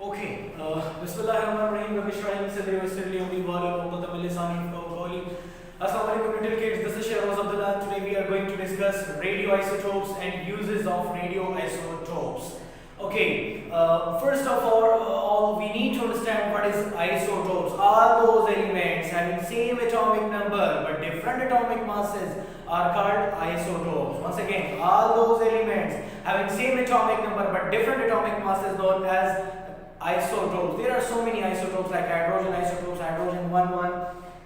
Okay, Bismillahirrahmanirrahim. Rabbi shrah li sadri wa yassir li amri wahlul 'uqdatam min lisani yafqahu qawli. Assalamu alaikum little kids. This is Shehbaz Abdullah. Today we are going to discuss radioisotopes and uses of radioisotopes. Okay, first of all, we need to understand what is isotopes. All those elements having same atomic number but different atomic masses are called isotopes. Once again, all those elements having same atomic number but different atomic masses known as isotopes. There are so many isotopes like hydrogen isotopes, hydrogen 1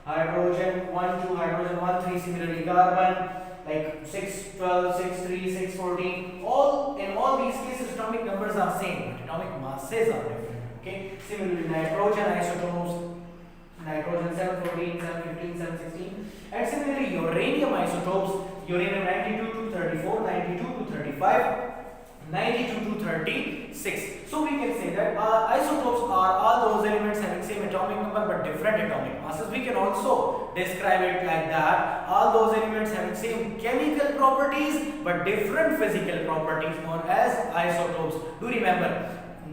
hydrogen 1 2, hydrogen 1 3, similarly carbon like 6 12, 6 3, 6 14. In all these cases atomic numbers are same, but atomic masses are different. Okay, similarly nitrogen isotopes, nitrogen 7 14, 7 15, 7 16, and similarly uranium isotopes, uranium 92 to 34, 92 to 35, 92 to 36. So we can say that isotopes are all those elements having same atomic number but different atomic masses. We can also describe it like that. All those elements having same chemical properties but different physical properties known as isotopes. Do remember,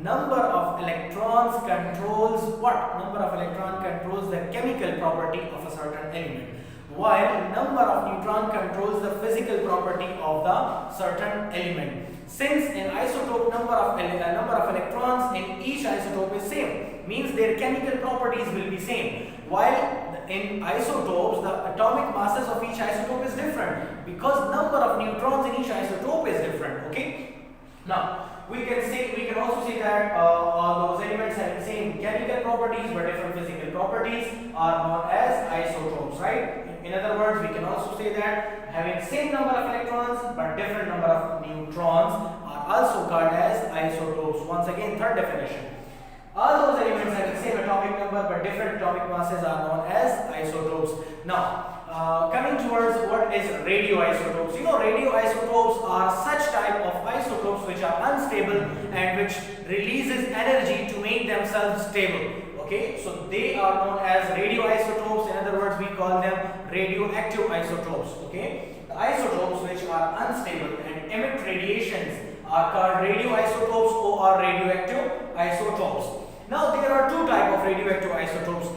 number of electrons controls what? Number of electron controls the chemical property of a certain element, while number of neutron controls the physical property of the certain element. Since in isotope number of electrons in each isotope is same, means their chemical properties will be same, while in isotopes the atomic masses of each isotope is different because number of neutrons in each isotope is different. Okay, now we can also say that those elements having same chemical properties but different physical properties are known as isotopes, right? In other words, we can also say that having same number of electrons but different number of neutrons are also called as isotopes. Once again, third definition. All those elements having same atomic number but different atomic masses are known as isotopes. Now, coming towards what is radioisotopes. You know, radioisotopes are such type of isotopes which are unstable and which releases energy to make themselves stable. Okay, so they are known as radioisotopes. In other words, we call them radioactive isotopes. Okay, the isotopes which are unstable and emit radiations are called radioisotopes or radioactive isotopes. Now, there are two types of radioactive isotopes: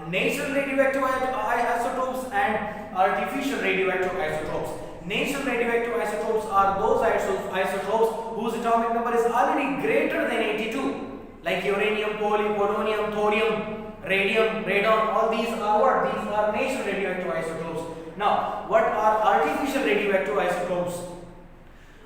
natural radioactive isotopes and artificial radioactive isotopes. Natural radioactive isotopes are those isotopes whose atomic number is already greater than 82. Like uranium, polonium, thorium, radium, radon, all these are what? These are natural radioactive isotopes. Now, what are artificial radioactive isotopes?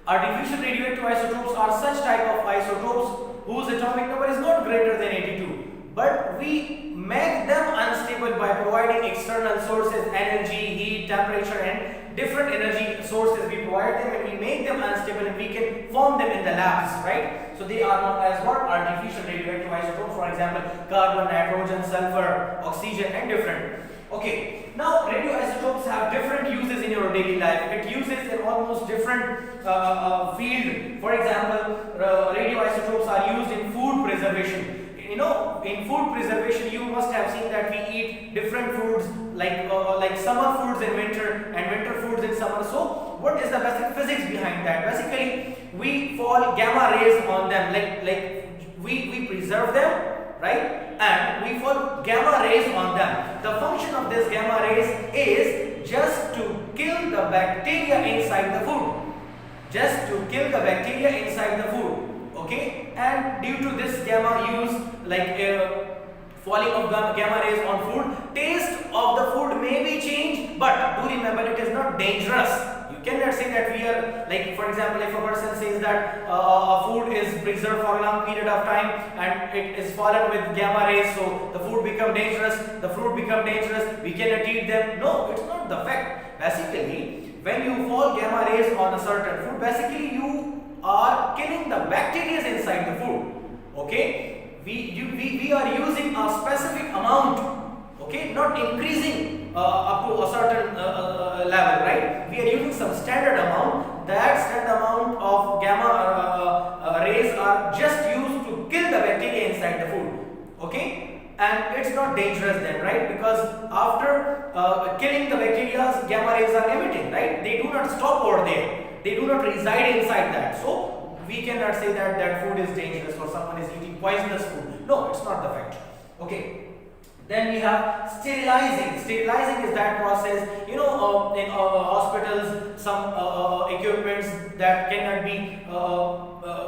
Artificial radioactive isotopes are such type of isotopes whose atomic number is not greater than 82, but we make them unstable by providing external sources, energy, heat, temperature, and different energy sources. We provide them and we make them unstable and we can form them in the labs, right? So they are known as what? Artificial radioactive isotopes. For example, carbon, nitrogen, sulfur, oxygen, and different. Okay, now radioisotopes have different uses in your daily life. It uses in almost different field. For example, radioisotopes are used in food preservation. You know, in food preservation, you must have seen that we eat different foods like summer foods in winter and winter foods in summer. So, what is the basic physics behind that? Basically, we fall gamma rays on them, we preserve them, right? And we fall gamma rays on them. The function of this gamma rays is just to kill the bacteria inside the food. Just to kill the bacteria inside the food. Okay, and due to this gamma use, falling of gamma rays on food, taste of the food may be changed, but do remember it is not dangerous. You cannot say that we are, like for example, if a person says that a food is preserved for a long period of time and it is fallen with gamma rays, so the food become dangerous, the fruit become dangerous, we cannot eat them. No, it's not the fact. Basically, when you fall gamma rays on a certain food, basically you are killing the bacteria inside the food. Okay, we are using a specific amount, okay, not increasing up to a certain level, right? We are using some standard amount. That standard amount of gamma rays are just used to kill the bacteria inside the food. Okay, and it's not dangerous then, right? Because after killing the bacteria, gamma rays are emitting, right? They do not stop over there. They do not reside inside that. So we cannot say that that food is dangerous or someone is eating poisonous food. No, it's not the fact. Okay. Then we have sterilizing. Sterilizing is that process, you know, in hospitals, some equipments that cannot be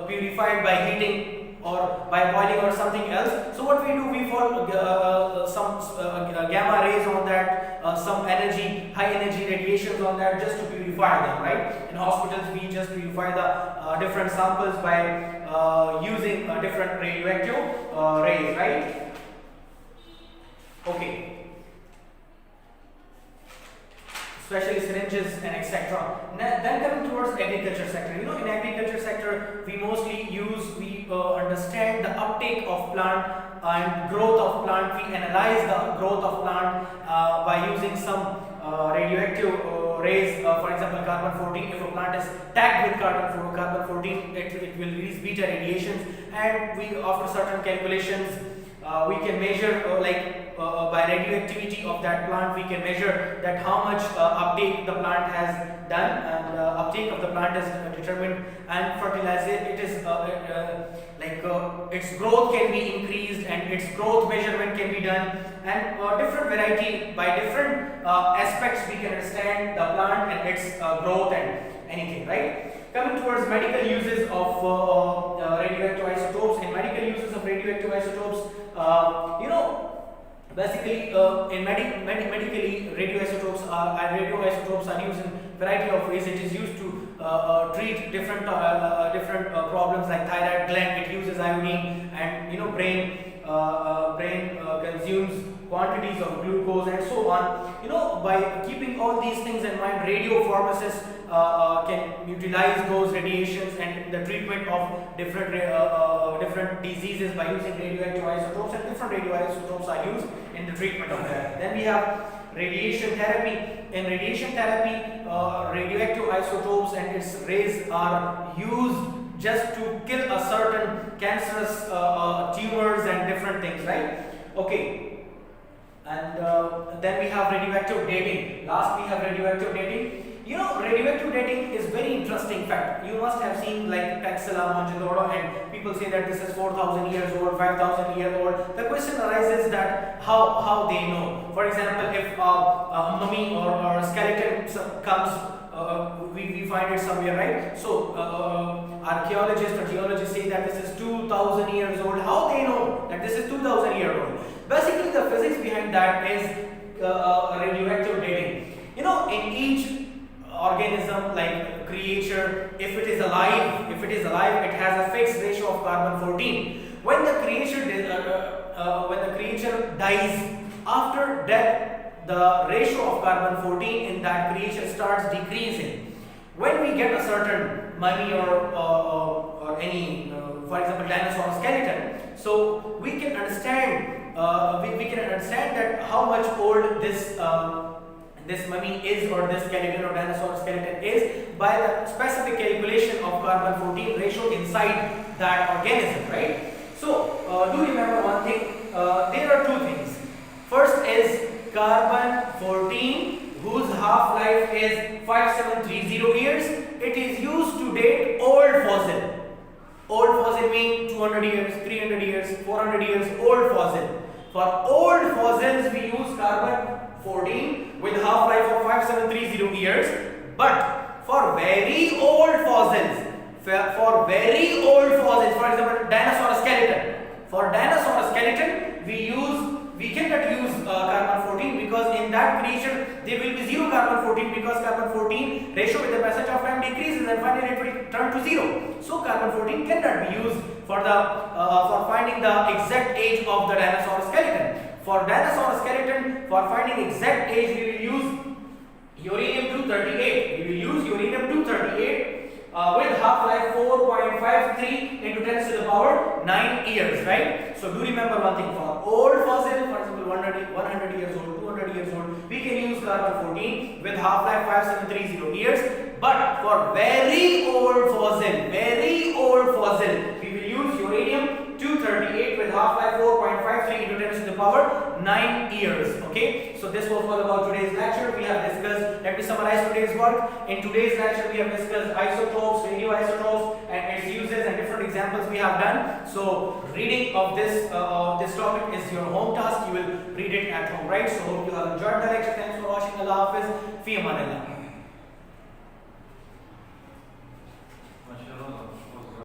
purified by heating or by boiling or something else. So what we do, we fall some gamma rays on that, some energy, high energy radiations on that, just to purify them, right? In hospitals, we just purify the different samples by using different radioactive rays, right? Okay, especially syringes and etc. Then coming towards agriculture sector, you know, in agriculture sector we mostly use, we understand the uptake of plant and growth of plant. We analyze the growth of plant by using some radioactive rays, for example carbon-14. If a plant is tagged with carbon-14, it will release beta radiations, and we, after certain calculations, we can measure by radioactivity of that plant, we can measure that how much uptake the plant has done, and uptake of the plant is determined, and fertilization, it is its growth can be increased and its growth measurement can be done, and different variety, by different aspects we can understand the plant and its growth and anything, right? Coming towards medical uses of radioactive isotopes. In medical uses of radioactive isotopes, you know, basically in medically radioisotopes are used in variety of ways. It is used to treat different problems like thyroid gland. It uses iodine, and you know, brain consumes quantities of glucose and so on. You know, by keeping all these things in mind, radio pharmacists can utilize those radiations and the treatment of different diseases by using radioactive isotopes, and different radioisotopes are used in the treatment of that. Then we have radiation therapy. In radiation therapy, radioactive isotopes and its rays are used just to kill a certain cancerous tumors and different things, right? Okay. And then we have radioactive dating. Last we have radioactive dating. You know, radioactive dating is very interesting fact. You must have seen like Taxila, Mohenjo-daro, and people say that this is 4,000 years old, 5,000 years old. The question arises that how they know. For example, if a mummy or a skeleton comes, we find it somewhere, right? So archaeologists or geologists say that this is 2,000 years old. How they know that this is 2,000 years old? Basically, the physics behind that is radioactive dating. You know, in each organism, like creature, if it is alive, it has a fixed ratio of carbon-14. When the creature dies, after death, the ratio of carbon-14 in that creature starts decreasing. When we get a certain mummy or any, for example, dinosaur skeleton, so we can understand that how much old this mummy is, or this skeleton or dinosaur skeleton is, by the specific calculation of carbon-14 ratio inside that organism, right? So do remember one thing, there are two things. First is carbon-14, whose half-life is 5730 years. It is used to date old fossil. Old fossil means 200 years, 300 years, 400 years, old fossil. For old fossils we use carbon-14 with half-life of 5730 years, but for very old fossils, for example dinosaur skeleton, we cannot use carbon-14, because in that creature there will be zero carbon-14, because carbon-14 ratio with the passage of time decreases and finally it will turn to zero. So carbon-14 cannot be used for finding the exact age of the dinosaur skeleton. For dinosaur skeleton, for finding exact age, we will use uranium-238. We will use uranium-238 with half-life 4.53 into 10 to the power 9 years, right? So do remember one thing, for old fossil, for example 100 years old, 200 years old, we can use carbon-14 with half-life 5730 years, but for very old fossil, we will use uranium-238 with half-life 4.53 into 10 to the power 9 years, okay? So this was all about today's lecture. We have discussed, let me summarize today's work. In today's lecture, we have discussed isotopes, radioisotopes, and its uses and different examples we have done. So reading of this topic is your home task. You will read it at home, right? So hope you have enjoyed the lecture. Thanks for watching. Allah Hafiz. Fi aman Allah.